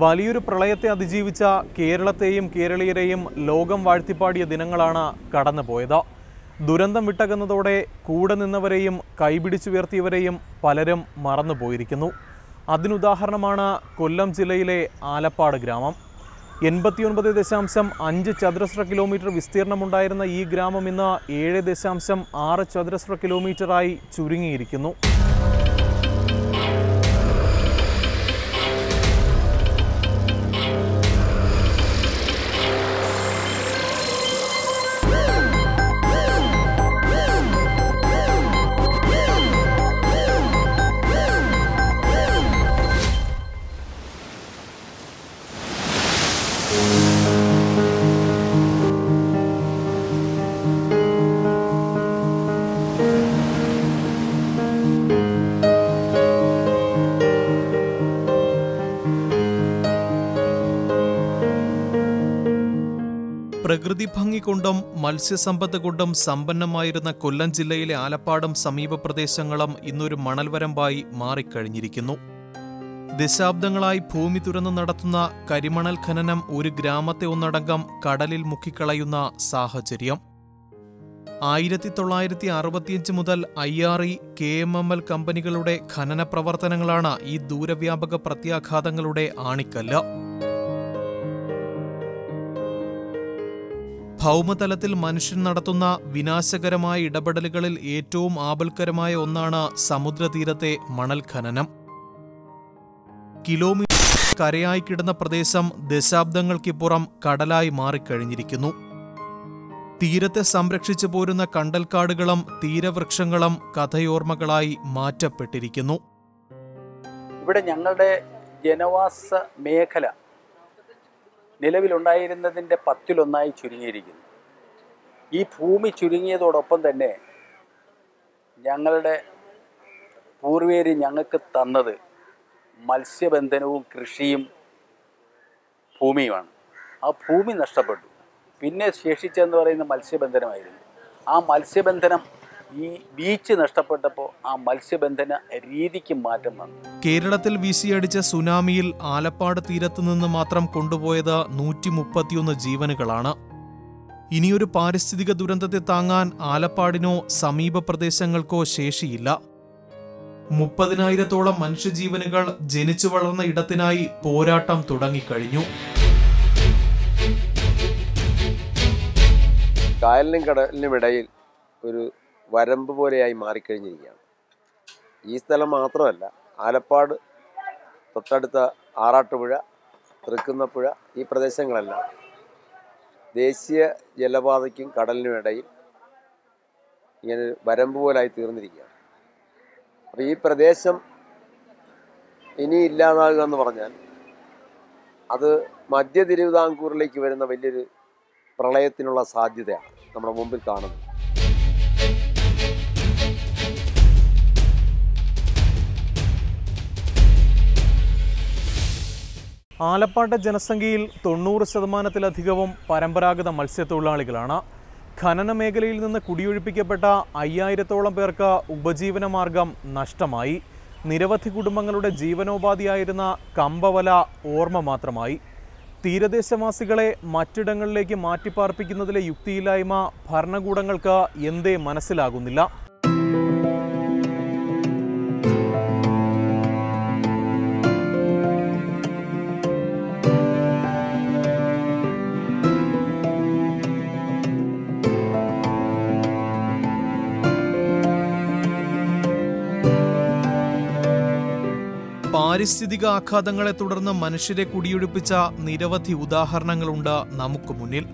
വലിയൊരു പ്രളയത്തെ അതിജീവിച്ച കേരളത്തെയും കേരളീയരെയും ലോകം വാഴ്ത്തിപ്പാടിയ ദിനങ്ങളാണ് കടന്നുപോയത്. ദുരന്തം വിട്ടകന്നതോടെ കൂടെ നിന്നവരെയും കൈപിടിച്ചുയർത്തിയവരെയും പലരും മറന്നുപോയിരിക്കുന്നു. അതിനുദാഹരണമാണ് കൊല്ലം ജില്ലയിലെ ആലപ്പാട് ഗ്രാമം. 89.5 ചതുരശ്ര കിലോമീറ്റർ വിസ്തീർണമുണ്ടായിരുന്ന ഈ ഗ്രാമം ഇന്ന് 7.6 ചതുരശ്ര കിലോമീറ്ററായി ചുരുങ്ങിയിരിക്കുന്നു. പ്രകൃതി ഭംഗി കൊണ്ടും മത്സ്യസമ്പത്ത് കൊണ്ടും സമ്പന്നമായിരുന്ന കൊല്ലം ജില്ലയിലെ ആലപ്പാടും സമീപ പ്രദേശങ്ങളും ഇന്നൊരു മണൽവരമ്പായി മാറിക്കഴിഞ്ഞിരിക്കുന്നു. ദശാബ്ദങ്ങളായി ഭൂമി തുറന്നു നടത്തുന്ന കരിമണൽ ഖനനം ഒരു ഗ്രാമത്തെ ഒന്നടങ്കം കടലിൽ മുക്കിക്കളയുന്ന സാഹചര്യം. 1965 മുതൽ IRE, KMML കമ്പനികളുടെ ഖനന പ്രവർത്തനങ്ങളാണ് ഈ ദൂരവ്യാപക പ്രത്യാഘാതങ്ങളുടെ ആണിക്കല്ല്. ഭൗമതലത്തിൽ മനുഷ്യൻ നടത്തുന്ന വിനാശകരമായ ഇടപെടലുകളിൽ ഏറ്റവും ആപൽക്കരമായ ഒന്നാണ് സമുദ്രതീരത്തെ മണൽ ഖനനം. കിലോമീറ്റർ കരയായി കിടന്ന പ്രദേശം ദശാബ്ദങ്ങൾക്കിപ്പുറം കടലായി മാറിക്കഴിഞ്ഞിരിക്കുന്നു. തീരത്തെ സംരക്ഷിച്ചു പോരുന്ന കണ്ടൽക്കാടുകളും തീരവൃക്ഷങ്ങളും കഥയോർമ്മകളായി മാറ്റപ്പെട്ടിരിക്കുന്നു. ഇവിടെ ഞങ്ങളുടെ ജനവാസ മേഖല നിലവിലുണ്ടായിരുന്നതിൻ്റെ 10-1 ചുരുങ്ങിയിരിക്കുന്നു. ഈ ഭൂമി ചുരുങ്ങിയതോടൊപ്പം തന്നെ ഞങ്ങളുടെ പൂർവ്വികർ ഞങ്ങൾക്ക് തന്നത് മത്സ്യബന്ധനവും കൃഷിയും ഭൂമിയുമാണ്. ആ ഭൂമി നഷ്ടപ്പെട്ടു. പിന്നെ ശേഷിച്ചെന്ന് പറയുന്ന മത്സ്യബന്ധനമായിരുന്നു. ആ മത്സ്യബന്ധനം ഈ ബീച്ച് നഷ്ടപ്പെട്ടപ്പോൾ ആ മത്സ്യബന്ധന രീതിക്ക് മാറ്റം വന്നു. കേരളത്തിൽ വീശിയടിച്ച സുനാമിയിൽ ആലപ്പാട് തീരത്ത് നിന്ന് മാത്രം കൊണ്ടുപോയത് 131 ജീവനുകളാണ്. ഇനിയൊരു പാരിസ്ഥിതിക ദുരന്തത്തെ താങ്ങാൻ ആലപ്പാടിനോ സമീപ പ്രദേശങ്ങൾക്കോ ശേഷിയില്ല. 30,000-ഓളം മനുഷ്യജീവനുകൾ ജനിച്ചു വളർന്ന ഇടത്തിനായി പോരാട്ടം തുടങ്ങിക്കഴിഞ്ഞു. കായലിനും കടലിനുമിടയിൽ ഒരു വരമ്പ് പോലെയായി മാറിക്കഴിഞ്ഞിരിക്കുകയാണ്. ഈ സ്ഥലം മാത്രമല്ല, ആലപ്പാട് തൊട്ടടുത്ത ആറാട്ടുപുഴ, തൃക്കുന്നപ്പുഴ, ഈ പ്രദേശങ്ങളെല്ലാം ദേശീയ ജലപാതയ്ക്കും കടലിനും ഇടയിൽ ഇങ്ങനെ വരമ്പ് പോലായി തീർന്നിരിക്കുകയാണ്. അപ്പോൾ ഈ പ്രദേശം ഇനി ഇല്ലാതാകുക എന്ന് പറഞ്ഞാൽ അത് മധ്യ തിരുവിതാംകൂറിലേക്ക് വരുന്ന വലിയൊരു പ്രളയത്തിനുള്ള സാധ്യതയാണ് നമ്മുടെ മുമ്പിൽ കാണുന്നത്. ആലപ്പാട്ടെ ജനസംഖ്യയിൽ 90%-ലധികവും പരമ്പരാഗത മത്സ്യത്തൊഴിലാളികളാണ്. ഖനന മേഖലയിൽ നിന്ന് കുടിയൊഴിപ്പിക്കപ്പെട്ട 5000-ഓളം പേർക്ക് ഉപജീവനമാർഗം നഷ്ടമായി. നിരവധി കുടുംബങ്ങളുടെ ജീവനോപാധിയായിരുന്ന കമ്പവല ഓർമ്മ മാത്രമായി. തീരദേശവാസികളെ മറ്റിടങ്ങളിലേക്ക് മാറ്റിപ്പാർപ്പിക്കുന്നതിലെ യുക്തിയില്ലായ്മ ഭരണകൂടങ്ങൾക്ക് എന്തേ മനസ്സിലാകുന്നില്ല? പാരിസ്ഥിതിക ആഘാതങ്ങളെ തുടർന്ന് മനുഷ്യരെ കുടിയൊഴിപ്പിച്ച നിരവധി ഉദാഹരണങ്ങളുണ്ട് നമുക്ക് മുന്നിൽ.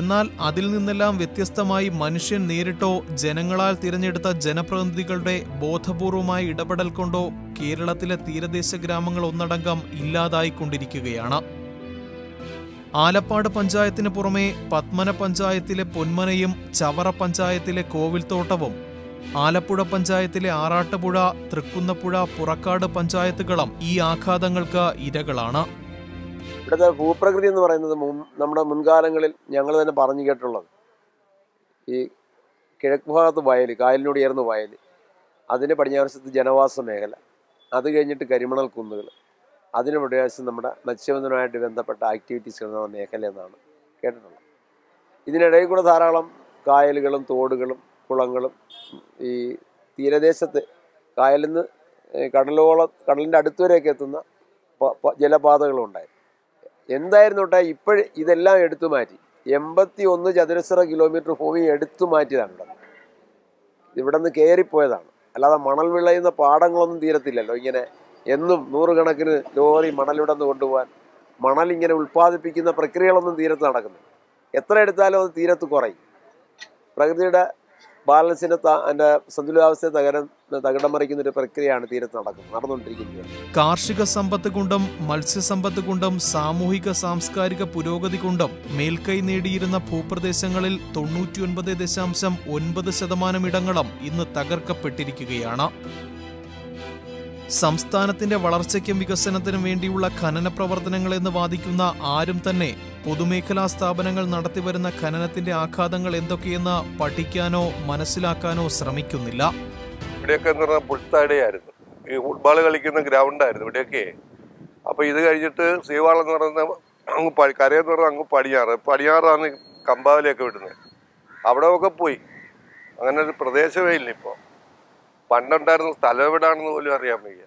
എന്നാൽ അതിൽ നിന്നെല്ലാം വ്യത്യസ്തമായി മനുഷ്യൻ നേരിട്ടോ ജനങ്ങളാൽ തിരഞ്ഞെടുത്ത ജനപ്രതിനിധികളുടെ ബോധപൂർവമായ ഇടപെടൽ കൊണ്ടോ കേരളത്തിലെ തീരദേശ ഗ്രാമങ്ങൾ ഒന്നടങ്കം ഇല്ലാതായിക്കൊണ്ടിരിക്കുകയാണ്. ആലപ്പാട് പഞ്ചായത്തിന് പുറമെ പത്മന പഞ്ചായത്തിലെ പൊന്മനയും ചവറ പഞ്ചായത്തിലെ കോവിൽത്തോട്ടവും ആലപ്പുഴ പഞ്ചായത്തിലെ ആറാട്ടുപുഴ, തൃക്കുന്നപ്പുഴ, പുറക്കാട് പഞ്ചായത്തുകളും ഈ ആഘാതങ്ങൾക്ക് ഇരകളാണ്. ഇവിടുത്തെ ഭൂപ്രകൃതി എന്ന് പറയുന്നത് നമ്മുടെ മുൻകാലങ്ങളിൽ ഞങ്ങൾ തന്നെ പറഞ്ഞു കേട്ടുള്ളത്, ഈ കിഴക്ക് ഭാഗത്ത് വയൽ, കായലിനോട് ചേർന്ന് വയൽ, അതിൻ്റെ പടിഞ്ഞാറ് വശത്ത് ജനവാസ മേഖല, അത് കഴിഞ്ഞിട്ട് കരിമണൽ കുന്നുകൾ, അതിന് പ്രദേശം നമ്മുടെ മത്സ്യബന്ധനവുമായിട്ട് ബന്ധപ്പെട്ട ആക്ടിവിറ്റീസ് നടന്ന മേഖല എന്നാണ് കേട്ടിട്ടുള്ളത്. ഇതിനിടയിൽ കൂടെ ധാരാളം കായലുകളും തോടുകളും കുളങ്ങളും ഈ തീരദേശത്ത് കായലിൽ നിന്ന് കടലിൻ്റെ അടുത്തുവരെയൊക്കെ എത്തുന്ന ജലപാതകളും ഉണ്ടായി. എന്തായിരുന്നോട്ടെ ഇതെല്ലാം എടുത്തു മാറ്റി 81 ചതുരശ്ര കിലോമീറ്റർ ഭൂമി എടുത്തു മാറ്റിയതാണ്. ഇവിടെ നിന്ന് കയറിപ്പോയതാണ്. അല്ലാതെ മണൽ വിളയുന്ന പാടങ്ങളൊന്നും തീരത്തില്ലല്ലോ. ഇങ്ങനെ എന്നും 100 കണക്കിന് ലോറി മണലിവിടെ നിന്ന് കൊണ്ടുപോകാൻ മണലിങ്ങനെ ഉൽപ്പാദിപ്പിക്കുന്ന പ്രക്രിയകളൊന്നും തീരത്ത് നടക്കുന്നില്ല. എത്ര എടുത്താലും അത് തീരത്ത് കുറയും. പ്രകൃതിയുടെ ബാലൻസിനെ അതിൻ്റെ സന്തുലിതാവസ്ഥയെ തകിടം മറിക്കുന്നൊരു പ്രക്രിയയാണ് തീരത്ത് നടന്നുകൊണ്ടിരിക്കുന്നത്. കാർഷിക സമ്പത്ത് കൊണ്ടും മത്സ്യസമ്പത്ത് കൊണ്ടും സാമൂഹിക സാംസ്കാരിക പുരോഗതി കൊണ്ടും മേൽക്കൈ നേടിയിരുന്ന ഭൂപ്രദേശങ്ങളിൽ 99.9% ഇടങ്ങളും ഇന്ന് തകർക്കപ്പെട്ടിരിക്കുകയാണ്. സംസ്ഥാനത്തിന്റെ വളർച്ചയ്ക്കും വികസനത്തിനും വേണ്ടിയുള്ള ഖനന പ്രവർത്തനങ്ങളെന്ന് വാദിക്കുന്ന ആരും തന്നെ പൊതുമേഖലാ സ്ഥാപനങ്ങൾ നടത്തിവരുന്ന ഖനനത്തിന്റെ ആഘാതങ്ങൾ എന്തൊക്കെയെന്ന് പഠിക്കാനോ മനസ്സിലാക്കാനോ ശ്രമിക്കുന്നില്ല. ഇവിടെയൊക്കെ എന്ന് പറഞ്ഞാൽ പുൽത്താടിയായിരുന്നു, ഈ ഫുട്ബോൾ കളിക്കുന്ന ഗ്രൗണ്ടായിരുന്നു ഇവിടെയൊക്കെ. അപ്പോൾ ഇത് കഴിഞ്ഞിട്ട് സീവാളം എന്ന് പറയുന്ന അങ്ങ് കരയെന്ന് പറഞ്ഞാൽ അങ്ങ് പടിഞ്ഞാറാണ് കമ്പാവലിയൊക്കെ വിടുന്നത്. അവിടെ ഒക്കെ പോയി. അങ്ങനെ ഒരു പ്രദേശമേ ഇല്ല ഇപ്പോൾ. പണ്ടുണ്ടായിരുന്ന സ്ഥലം എവിടാണെന്ന് പോലും അറിയാൻ വയ്യ.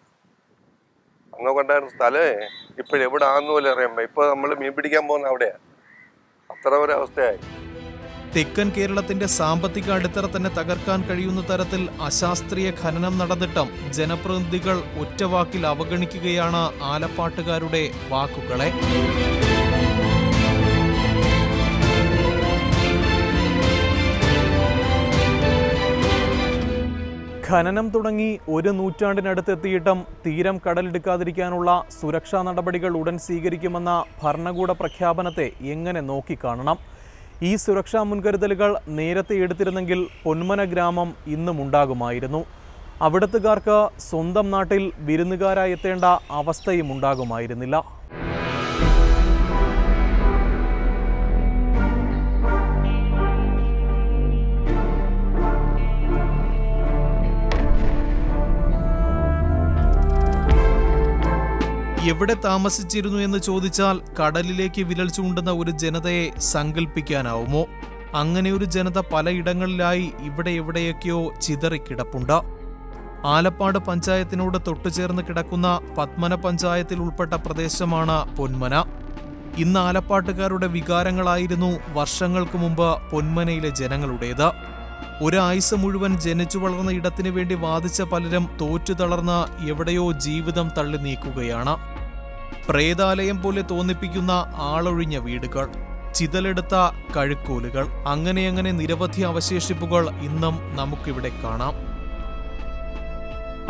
അന്നൊക്കെ ഉണ്ടായിരുന്ന സ്ഥലമേ ഇപ്പോഴെവിടാണെന്ന് പോലും അറിയാൻ വയ്യ. ഇപ്പോൾ നമ്മൾ മീൻ പിടിക്കാൻ പോകുന്ന അവിടെയാണ്. അത്ര ഒരവസ്ഥയായി. തെക്കൻ കേരളത്തിന്റെ സാമ്പത്തിക അടിത്തറ തന്നെ തകർക്കാൻ കഴിയുന്ന തരത്തിൽ അശാസ്ത്രീയ ഖനനം നടന്നിട്ടും ജനപ്രതിനിധികൾ ഒറ്റവാക്കിൽ അവഗണിക്കുകയാണ് ആലപ്പാട്ടുകാരുടെ വാക്കുകളെ. ഖനനം തുടങ്ങി 1 നൂറ്റാണ്ടിനടുത്തെത്തിയിട്ടും തീരം കടലെടുക്കാതിരിക്കാനുള്ള സുരക്ഷാ നടപടികൾ ഉടൻ സ്വീകരിക്കുമെന്ന ഭരണകൂട പ്രഖ്യാപനത്തെ എങ്ങനെ നോക്കിക്കാണണം? ഈ സുരക്ഷാ മുൻകരുതലുകൾ നേരത്തെ എടുത്തിരുന്നെങ്കിൽ പൊന്മന ഗ്രാമം ഇന്നും ഉണ്ടാകുമായിരുന്നു. അവിടത്തുകാർക്ക് സ്വന്തം നാട്ടിൽ വിരുന്നുകാരായി എത്തേണ്ട അവസ്ഥയും ഉണ്ടാകുമായിരുന്നില്ല. എവിടെ താമസിച്ചിരുന്നു എന്ന് ചോദിച്ചാൽ കടലിലേക്ക് വിരൽ ചൂണ്ടുന്ന ഒരു ജനതയെ സങ്കല്പിക്കാനാവുമോ? അങ്ങനെ ഒരു ജനത പലയിടങ്ങളിലായി ഇവിടെ എവിടെയൊക്കെയോ ചിതറിക്കിടപ്പുണ്ട്. ആലപ്പാട് പഞ്ചായത്തിനോട് തൊട്ടുചേർന്ന് കിടക്കുന്ന പത്മന പഞ്ചായത്തിൽ ഉൾപ്പെട്ട പ്രദേശമാണ് പൊന്മന. ഇന്ന് ആലപ്പാട്ടുകാരുടെ വികാരങ്ങളായിരുന്നു വർഷങ്ങൾക്ക് മുമ്പ് പൊന്മനയിലെ ജനങ്ങളുടേത്. ഒരായുസ് മുഴുവൻ ജനിച്ചു വളർന്ന ഇടത്തിനു വേണ്ടി വാദിച്ച പലരും തോറ്റു തളർന്ന് എവിടെയോ ജീവിതം തള്ളി നീക്കുകയാണ്. പ്രേതാലയം പോലെ തോന്നിപ്പിക്കുന്ന ആളൊഴിഞ്ഞ വീടുകൾ, ചിതലെടുത്ത കഴുക്കോലുകൾ, അങ്ങനെ നിരവധി അവശേഷിപ്പുകൾ ഇന്നും നമുക്കിവിടെ കാണാം.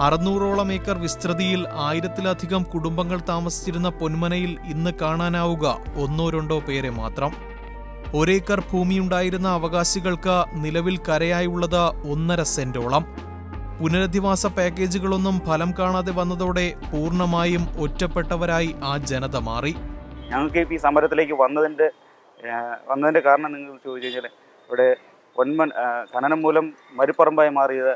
600ഓളം ഏക്കർ വിസ്തൃതിയിൽ 1000-ലധികം കുടുംബങ്ങൾ താമസിച്ചിരുന്ന പൊന്മനയിൽ ഇന്ന് കാണാനാവുക 1-2 പേരെ മാത്രം. 1 ഏക്കർ ഭൂമിയുണ്ടായിരുന്ന അവകാശികൾക്ക് നിലവിൽ കരയായുള്ളത് 1.5 സെന്റോളം. പുനരധിവാസ പാക്കേജുകളൊന്നും ഫലം കാണാതെ വന്നതോടെ പൂർണ്ണമായും ഒറ്റപ്പെട്ടവരായി ആ ജനത മാറി. ഞങ്ങൾക്ക് ഈ സമരത്തിലേക്ക് വന്നതിൻ്റെ കാരണം നിങ്ങൾ ചോദിച്ചു കഴിഞ്ഞാൽ ഇവിടെ ഖനനം മൂലം മരുപ്പറമ്പായി മാറിയത്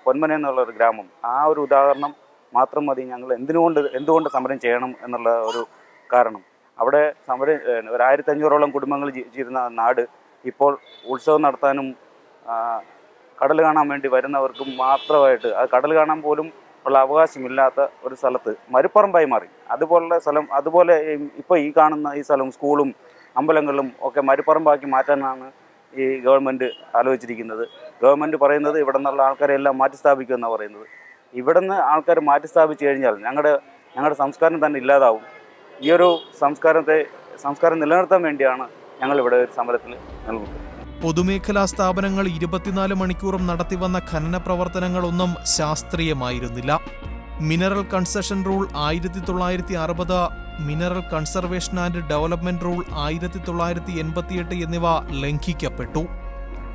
പൊന്മന എന്നുള്ളൊരു ഗ്രാമം. ആ ഒരു ഉദാഹരണം മാത്രം മതി ഞങ്ങൾ എന്തുകൊണ്ട് സമരം ചെയ്യണം എന്നുള്ള ഒരു കാരണം. അവിടെ സമരം 1500ഓളം കുടുംബങ്ങൾ ജീവിച്ചിരുന്ന നാട് ഇപ്പോൾ ഉത്സവം നടത്താനും കടൽ കാണാൻ വേണ്ടി വരുന്നവർക്കും മാത്രമായിട്ട് അത് കടൽ കാണാൻ പോലും ഉള്ള അവകാശമില്ലാത്ത ഒരു സ്ഥലത്ത് മരുപ്പറമ്പായി മാറി. അതുപോലെ ഇപ്പോൾ ഈ കാണുന്ന ഈ സ്ഥലം സ്കൂളും അമ്പലങ്ങളും ഒക്കെ മരുപ്പറമ്പാക്കി മാറ്റാനാണ് ഈ ഗവൺമെൻറ് ആലോചിച്ചിരിക്കുന്നത്. ഗവൺമെൻറ് പറയുന്നത് ഇവിടെ നിന്നുള്ള ആൾക്കാരെ എല്ലാം മാറ്റി സ്ഥാപിക്കുമെന്നാണ് പറയുന്നത്. ഇവിടെ നിന്ന് ആൾക്കാർ മാറ്റി സ്ഥാപിച്ചു കഴിഞ്ഞാൽ ഞങ്ങളുടെ സംസ്കാരം തന്നെ ഇല്ലാതാവും. ഈ ഒരു സംസ്കാരം നിലനിർത്താൻ വേണ്ടിയാണ് ഞങ്ങളിവിടെ ഒരു സമരത്തിൽ നിൽക്കുന്നത്. പൊതുമേഖലാ സ്ഥാപനങ്ങൾ 24 മണിക്കൂറും നടത്തിവന്ന ഖനന പ്രവർത്തനങ്ങളൊന്നും ശാസ്ത്രീയമായിരുന്നില്ല. Mineral concession rule 1960, mineral conservation and development rule 1988 എന്നിവ ലംഘിക്കപ്പെട്ടു.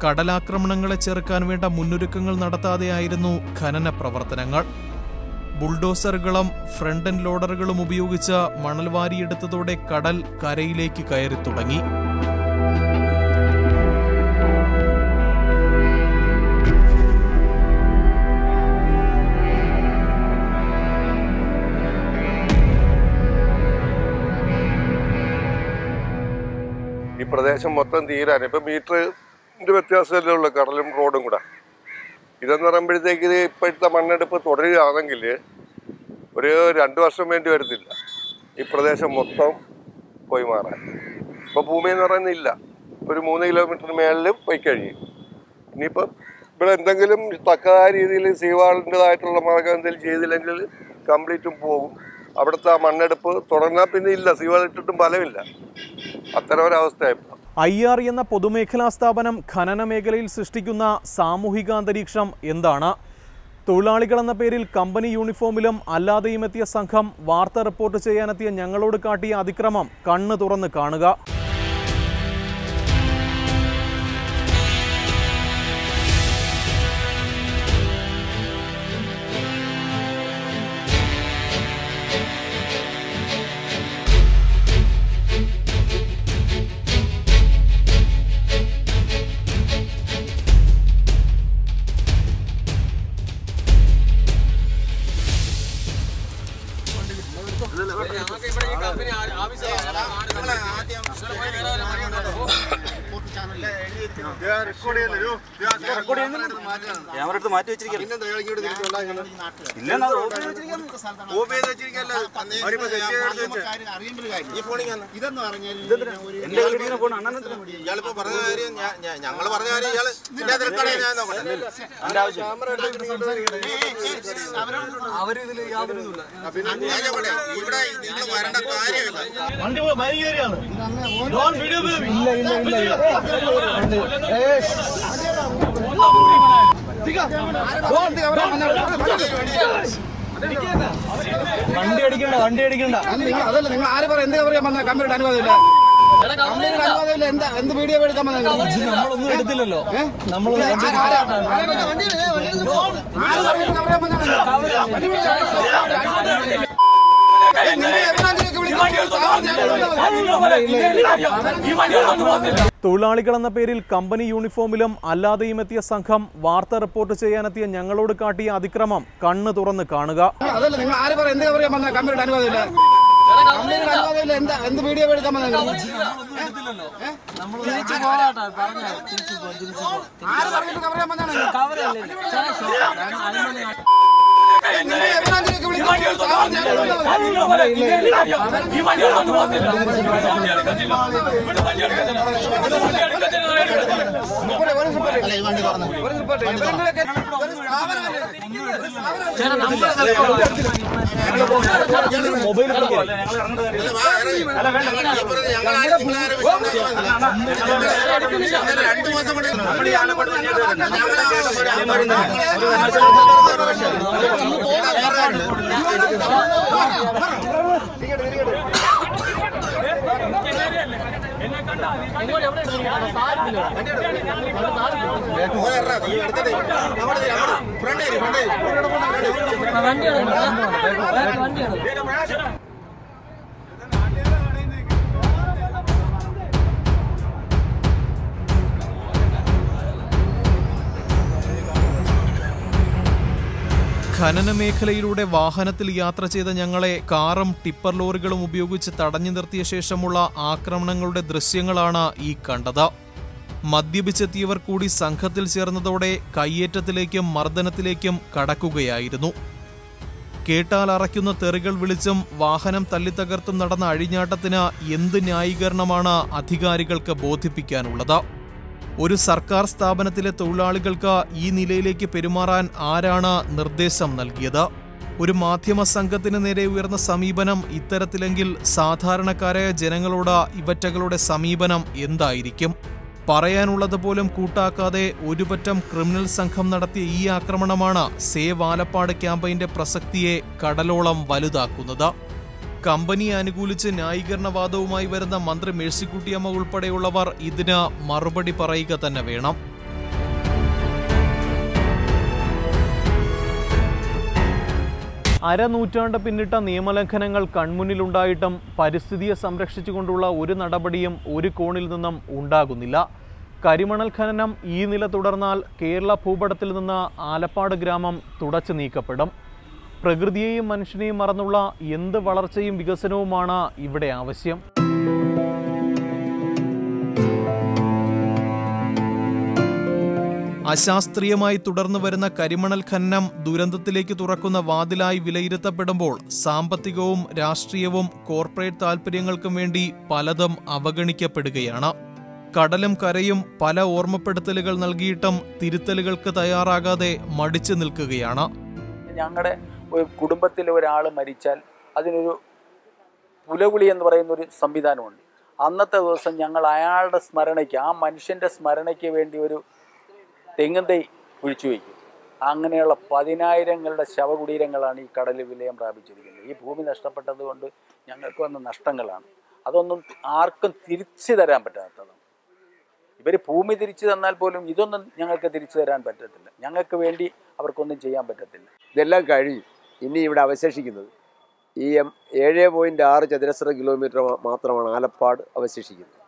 കടലാക്രമണങ്ങളെ ചെറുക്കാൻ വേണ്ട മുന്നൊരുക്കങ്ങൾ നടത്താതെയായിരുന്നു ഖനന പ്രവർത്തനങ്ങൾ. ബുൾഡോസറുകളും ഫ്രണ്ട് എൻഡ് ലോഡറുകളും ഉപയോഗിച്ച് മണൽ വാരിയെടുത്തതോടെ കടൽ കരയിലേക്ക് കയറി തുടങ്ങി. പ്രദേശം മൊത്തം തീരാൻ ഇപ്പം മീറ്ററിൻ്റെ വ്യത്യാസമല്ലേ ഉള്ളൂ കടലും റോഡും കൂടെ. ഇതെന്ന് പറയുമ്പോഴത്തേക്ക് ഇത് ഇപ്പോഴത്തെ മണ്ണെടുപ്പ് തുടരുകയാണെങ്കിൽ ഒരു 2 വർഷം വേണ്ടി വരത്തില്ല ഈ പ്രദേശം മൊത്തം പോയി മാറാൻ. ഇപ്പോൾ ഭൂമി എന്ന് പറയുന്നില്ല, ഒരു 3 കിലോമീറ്ററിന് മേളിൽ പോയി കഴിയും. ഇനിയിപ്പം ഇവിടെ എന്തെങ്കിലും തക്കതായ രീതിയിൽ സീവാളിൻ്റെതായിട്ടുള്ള മാർഗം എന്തെങ്കിലും ചെയ്തില്ലെങ്കിൽ കംപ്ലീറ്റും പോകും. അവിടുത്തെ ആ മണ്ണെടുപ്പ് തുടർന്നാൽ പിന്നെ ഇല്ല, സീവാൾ ഇട്ടിട്ടും ഫലമില്ല. അത്തരം ഒരവസ്ഥയായിപ്പോൾ. IR എന്ന പൊതുമേഖലാ സ്ഥാപനം ഖനന മേഖലയിൽ സൃഷ്ടിക്കുന്ന സാമൂഹിക അന്തരീക്ഷം എന്താണ്? തൊഴിലാളികളെന്ന പേരിൽ കമ്പനി യൂണിഫോമിലും അല്ലാതെയും എത്തിയ സംഘം വാർത്ത റിപ്പോർട്ട് ചെയ്യാനെത്തിയ ഞങ്ങളോട് കാട്ടിയ അതിക്രമം കണ്ണ് തുറന്ന് കാണുക. മാറ്റി വെച്ചിരിക്കുന്നു. ഞങ്ങൾ പറഞ്ഞ കാര്യം ഇവിടെ നിങ്ങൾ വരേണ്ട കാര്യമില്ല. വണ്ടി അടിക്കണ്ട അതല്ല, നിങ്ങൾ ആര് പറയാം എന്ത് പറയാൻ വന്ന കമ്പനിയുടെ അനുവാദമില്ല, അനുവാദമില്ല. എന്ത് വീഡിയോ എടുക്കാൻ വന്നത്? നമ്മളൊന്നും എടുത്തില്ലല്ലോ. തൊഴിലാളികളെന്ന പേരിൽ കമ്പനി യൂണിഫോമിലും അല്ലാതെയും എത്തിയ സംഘം വാർത്ത റിപ്പോർട്ട് ചെയ്യാനെത്തിയ ഞങ്ങളോട് കാട്ടിയ അതിക്രമം കണ്ണ് തുറന്ന് കാണുക. അതല്ല, നിങ്ങൾ ആര് പറയാം എന്ത് പറയാൻ വന്ന കമ്പനിയുടെ അനുവാദമില്ല, അനുവാദമില്ല. എന്ത് വീഡിയോ എടുക്കാൻ വന്നത്? മൊബൈൽ ഖനന മേഖലയിലൂടെ വാഹനത്തിൽ യാത്ര ചെയ്ത ഞങ്ങളെ കാറും ടിപ്പർ ലോറികളും ഉപയോഗിച്ച് തടഞ്ഞു നിർത്തിയ ശേഷമുള്ള ആക്രമണങ്ങളുടെ ദൃശ്യങ്ങളാണ് ഈ കണ്ടത്. മദ്യപിച്ചെത്തിയവർ കൂടി സംഘത്തിൽ ചേർന്നതോടെ കയ്യേറ്റത്തിലേക്കും മർദ്ദനത്തിലേക്കും കടക്കുകയായിരുന്നു. കേട്ടാൽ അറയ്ക്കുന്ന തെറികൾ വിളിച്ചും വാഹനം തല്ലിത്തകർത്തും നടന്ന അഴിഞ്ഞാട്ടത്തിന് എന്ത് ന്യായീകരണമാണ് അധികാരികൾക്ക് ബോധിപ്പിക്കാനുള്ളത്? ഒരു സർക്കാർ സ്ഥാപനത്തിലെ തൊഴിലാളികൾക്ക് ഈ നിലയിലേക്ക് പെരുമാറാൻ ആരാണ് നിർദ്ദേശം നൽകിയത്? ഒരു മാധ്യമ സംഘത്തിന് നേരെ ഉയർന്ന സമീപനം ഇത്തരത്തിലെങ്കിൽ സാധാരണക്കാരായ ജനങ്ങളോട് ഇവറ്റകളുടെ സമീപനം എന്തായിരിക്കും? പറയാനുള്ളത് പോലും കൂട്ടാക്കാതെ ഒരുപറ്റം ക്രിമിനൽ സംഘം നടത്തിയ ഈ ആക്രമണമാണ് സേവ് ആലപ്പാട് ക്യാമ്പയിന്റെ പ്രസക്തിയെ കടലോളം വലുതാക്കുന്നത്. കമ്പനിയെ അനുകൂലിച്ച് ന്യായീകരണവാദവുമായി വരുന്ന മന്ത്രി മേഴ്സിക്കുട്ടിയമ്മ ഉൾപ്പെടെയുള്ളവർ ഇതിന് മറുപടി പറയുക തന്നെ വേണം. അരനൂറ്റാണ്ട് പിന്നിട്ട നിയമലംഘനങ്ങൾ കൺമുന്നിലുണ്ടായിട്ടും പരിസ്ഥിതിയെ സംരക്ഷിച്ചുകൊണ്ടുള്ള ഒരു നടപടിയും ഒരു കോണിൽ നിന്നും ഉണ്ടാകുന്നില്ല. കരിമണൽ ഖനനം ഈ നില തുടർന്നാൽ കേരള ഭൂപടത്തിൽ നിന്ന് ആലപ്പാട് ഗ്രാമം തുടച്ചു നീക്കപ്പെടും. പ്രകൃതിയെയും മനുഷ്യനെയും മറന്നുള്ള എന്ത് വളർച്ചയും വികസനവുമാണ് ഇവിടെ ആവശ്യം? അശാസ്ത്രീയമായി തുടർന്നു വരുന്ന കരിമണൽ ഖനനം ദുരന്തത്തിലേക്ക് തുറക്കുന്ന വാതിലായി വിലയിരുത്തപ്പെടുമ്പോൾ സാമ്പത്തികവും രാഷ്ട്രീയവും കോർപ്പറേറ്റ് താൽപര്യങ്ങൾക്കും വേണ്ടി പലതും അവഗണിക്കപ്പെടുകയാണ്. കടലും കരയും പല ഓർമ്മപ്പെടുത്തലുകൾ നൽകിയിട്ടും തിരുത്തലുകൾക്ക് തയ്യാറാകാതെ മടിച്ചു നിൽക്കുകയാണ്. ഞങ്ങളുടെ ഒരു കുടുംബത്തിലെ ഒരാൾ മരിച്ചാൽ അതിനൊരു പുലകുളി എന്ന് പറയുന്ന ഒരു സംവിധാനമുണ്ട്. അന്നത്തെ ദിവസം ഞങ്ങൾ അയാളുടെ സ്മരണയ്ക്ക്, ആ മനുഷ്യൻ്റെ സ്മരണയ്ക്ക് വേണ്ടി ഒരു തെങ്ങും തൈ കുഴിച്ചു വയ്ക്കും. അങ്ങനെയുള്ള 10,000ങ്ങളുടെ ശവകുടീരങ്ങളാണ് ഈ കടലിൽ വിലയം പ്രാപിച്ചിരിക്കുന്നത്. ഈ ഭൂമി നഷ്ടപ്പെട്ടത് കൊണ്ട് ഞങ്ങൾക്ക് വന്ന നഷ്ടങ്ങളാണ്. അതൊന്നും ആർക്കും തിരിച്ചു തരാൻ പറ്റാത്തതാണ്. ഇവർ ഭൂമി തിരിച്ചു തന്നാൽ പോലും ഇതൊന്നും ഞങ്ങൾക്ക് തിരിച്ചു തരാൻ പറ്റത്തില്ല. ഞങ്ങൾക്ക് വേണ്ടി അവർക്കൊന്നും ചെയ്യാൻ പറ്റത്തില്ല. ഇതെല്ലാം കഴിഞ്ഞു. ഇനി ഇവിടെ അവശേഷിക്കുന്നത് ഈ 7.6 ചതുരശ്ര കിലോമീറ്റർ മാത്രമാണ് ആലപ്പാട് അവശേഷിക്കുന്നത്.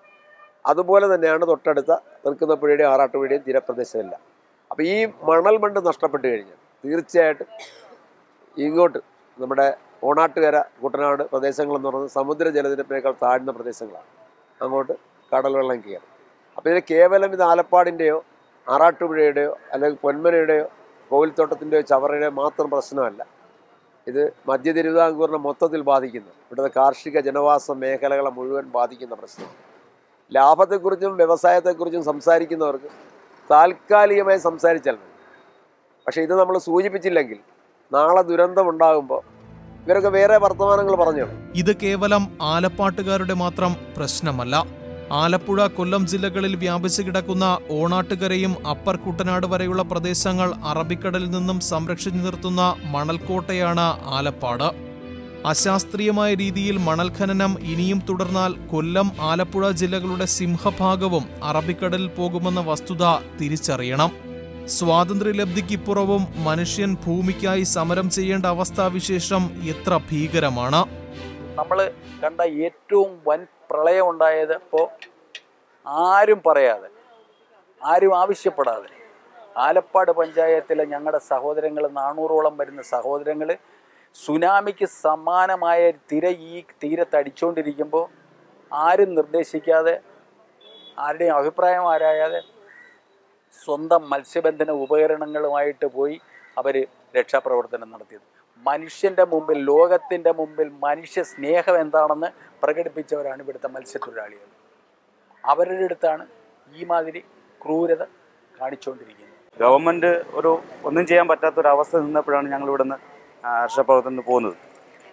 അതുപോലെ തന്നെയാണ് തൊട്ടടുത്ത തൃക്കുന്നപ്പുഴയുടെയും ആറാട്ടുപുഴയുടെയും തീരപ്രദേശമെല്ലാം. അപ്പോൾ ഈ മണൽ മണ്ണ് നഷ്ടപ്പെട്ട് കഴിഞ്ഞാൽ തീർച്ചയായിട്ടും ഇങ്ങോട്ട് നമ്മുടെ ഓണാട്ടുകര, കുട്ടനാട് പ്രദേശങ്ങളെന്ന് പറയുന്നത് സമുദ്രജലനിരപ്പിനേക്കാൾ താഴ്ന്ന പ്രദേശങ്ങളാണ്. അങ്ങോട്ട് കടൽ വെള്ളം കയറും. അപ്പോൾ ഇതിന് കേവലം ഇത് ആലപ്പാടിൻ്റെയോ ആറാട്ടുപുഴയുടെയോ അല്ലെങ്കിൽ പൊന്മനയുടെയോ കോവിൽത്തോട്ടത്തിൻ്റെയോ ചവറയുടെയോ മാത്രം പ്രശ്നമല്ല. ഇത് മധ്യ തിരുവിതാംകൂറിനെ മൊത്തത്തിൽ ബാധിക്കുന്ന, ഇവിടുത്തെ കാർഷിക ജനവാസ മേഖലകളെ മുഴുവൻ ബാധിക്കുന്ന പ്രശ്നമാണ്. ലാഭത്തെക്കുറിച്ചും വ്യവസായത്തെക്കുറിച്ചും സംസാരിക്കുന്നവർക്ക് താൽക്കാലികമായി സംസാരിച്ചാൽ മതി. പക്ഷേ ഇത് നമ്മൾ സൂചിപ്പിച്ചില്ലെങ്കിൽ നാളെ ദുരന്തമുണ്ടാകുമ്പോൾ ഇവരൊക്കെ വേറെ വർത്തമാനങ്ങൾ പറഞ്ഞു. ഇത് കേവലം ആലപ്പാട്ടുകാരുടെ മാത്രം പ്രശ്നമല്ല. ആലപ്പുഴ, കൊല്ലം ജില്ലകളിൽ വ്യാപിച്ചു കിടക്കുന്ന ഓണാട്ടുകരയും അപ്പർ കുട്ടനാട് വരെയുള്ള പ്രദേശങ്ങൾ അറബിക്കടലിൽ നിന്നും സംരക്ഷിച്ചു നിർത്തുന്ന മണൽക്കോട്ടയാണ് ആലപ്പാട്. അശാസ്ത്രീയമായ രീതിയിൽ മണൽ ഖനനം ഇനിയും തുടർന്നാൽ കൊല്ലം, ആലപ്പുഴ ജില്ലകളുടെ സിംഹഭാഗവും അറബിക്കടലിൽ പോകുമെന്ന വസ്തുത തിരിച്ചറിയണം. സ്വാതന്ത്ര്യലബ്ധിക്കിപ്പുറവും മനുഷ്യൻ ഭൂമിക്കായി സമരം ചെയ്യേണ്ട അവസ്ഥാവിശേഷം എത്ര ഭീകരമാണ്. നമ്മൾ കണ്ട ഏറ്റവും വൻ പ്രളയം ഉണ്ടായത് ഇപ്പോൾ ആരും പറയാതെ, ആരും ആവശ്യപ്പെടാതെ ആലപ്പാട് പഞ്ചായത്തിലെ ഞങ്ങളുടെ സഹോദരങ്ങൾ, 400ഓളം വരുന്ന സഹോദരങ്ങൾ സുനാമിക്ക് സമാനമായ തിര ഈ തീരത്തടിച്ചുകൊണ്ടിരിക്കുമ്പോൾ ആരും നിർദ്ദേശിക്കാതെ, ആരുടെയും അഭിപ്രായം ആരായാതെ സ്വന്തം മത്സ്യബന്ധന ഉപകരണങ്ങളുമായിട്ട് പോയി അവർ രക്ഷാപ്രവർത്തനം നടത്തിയത്. മനുഷ്യൻ്റെ മുമ്പിൽ, ലോകത്തിൻ്റെ മുമ്പിൽ മനുഷ്യ സ്നേഹം എന്താണെന്ന് പ്രകടിപ്പിച്ചവരാണ് ഇവിടുത്തെ മത്സ്യത്തൊഴിലാളികൾ. അവരുടെ അടുത്താണ് ഈ മാതിരി ക്രൂരത കാണിച്ചുകൊണ്ടിരിക്കുന്നത്. ഗവൺമെൻറ് ഒന്നും ചെയ്യാൻ പറ്റാത്തൊരവസ്ഥ നിന്നപ്പോഴാണ് ഞങ്ങൾ ഇവിടുന്ന് രക്ഷാപ്രവർത്തനത്തിന് പോകുന്നത്.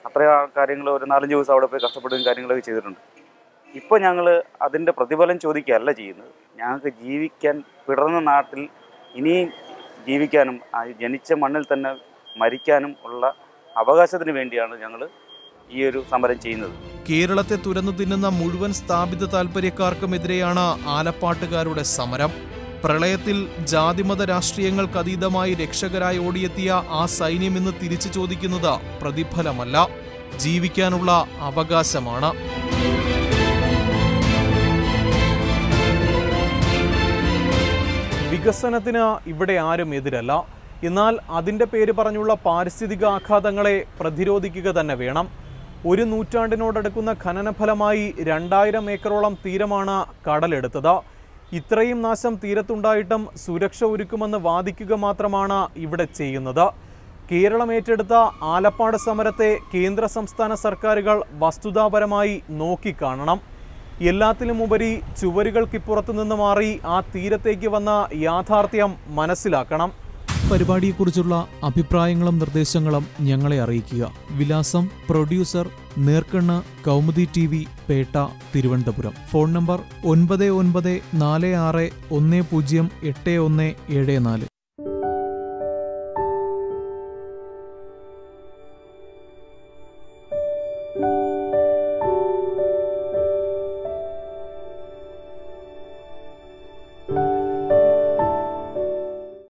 അത്രയും കാര്യങ്ങൾ ഒരു 4-5 ദിവസം അവിടെ പോയി കഷ്ടപ്പെടുകയും കാര്യങ്ങളൊക്കെ ചെയ്തിട്ടുണ്ട്. ഇപ്പോൾ ഞങ്ങൾ അതിൻ്റെ പ്രതിഫലം ചോദിക്കുകയല്ല ചെയ്യുന്നത്. ഞങ്ങൾക്ക് ജീവിക്കാൻ, പിറന്ന നാട്ടിൽ ഇനിയും ജീവിക്കാനും ജനിച്ച മണ്ണിൽ തന്നെ മരിക്കാനും ഉള്ള അവകാശത്തിന് വേണ്ടിയാണ് ഞങ്ങൾ ഈ ഒരു സമരം ചെയ്യുന്നത്. കേരളത്തെ തുരന്നു തിന്നുന്ന മുഴുവൻ സ്ഥാപിത താൽപര്യക്കാർക്കുമെതിരെയാണ് ആലപ്പാട്ടുകാരുടെ സമരം. പ്രളയത്തിൽ ജാതിമത രാഷ്ട്രീയങ്ങൾക്ക് അതീതമായി രക്ഷകരായി ഓടിയെത്തിയ ആ സൈന്യം ഇന്ന് തിരിച്ചു ചോദിക്കുന്നത് പ്രതിഫലമല്ല, ജീവിക്കാനുള്ള അവകാശമാണ്. വികസനത്തിന് ഇവിടെ ആരും എതിരല്ല. എന്നാൽ അതിൻ്റെ പേര് പറഞ്ഞുള്ള പാരിസ്ഥിതിക ആഘാതങ്ങളെ പ്രതിരോധിക്കുക തന്നെ വേണം. 1 നൂറ്റാണ്ടിനോടടുക്കുന്ന ഖനനഫലമായി 2000 ഏക്കറോളം തീരമാണ് കടലെടുത്തത്. ഇത്രയും നാശം തീരത്തുണ്ടായിട്ടും സുരക്ഷ ഒരുക്കുമെന്ന് വാദിക്കുക മാത്രമാണ് ഇവിടെ ചെയ്യുന്നത്. കേരളം ഏറ്റെടുത്ത ആലപ്പാട് സമരത്തെ കേന്ദ്ര സംസ്ഥാന സർക്കാരുകൾ വസ്തുതാപരമായി നോക്കിക്കാണണം. എല്ലാത്തിലുമുപരി ചുവരുകൾക്കിപ്പുറത്തു നിന്ന് മാറി ആ തീരത്തേക്ക് വന്ന യാഥാർത്ഥ്യം മനസ്സിലാക്കണം. പരിപാടിയെക്കുറിച്ചുള്ള അഭിപ്രായങ്ങളും നിർദ്ദേശങ്ങളും ഞങ്ങളെ അറിയിക്കുക. വിലാസം: പ്രൊഡ്യൂസർ, നേർക്കണ്ണ്, Kaumudi TV, Pettah, Thiruvananthapuram. Phone number 9946108174.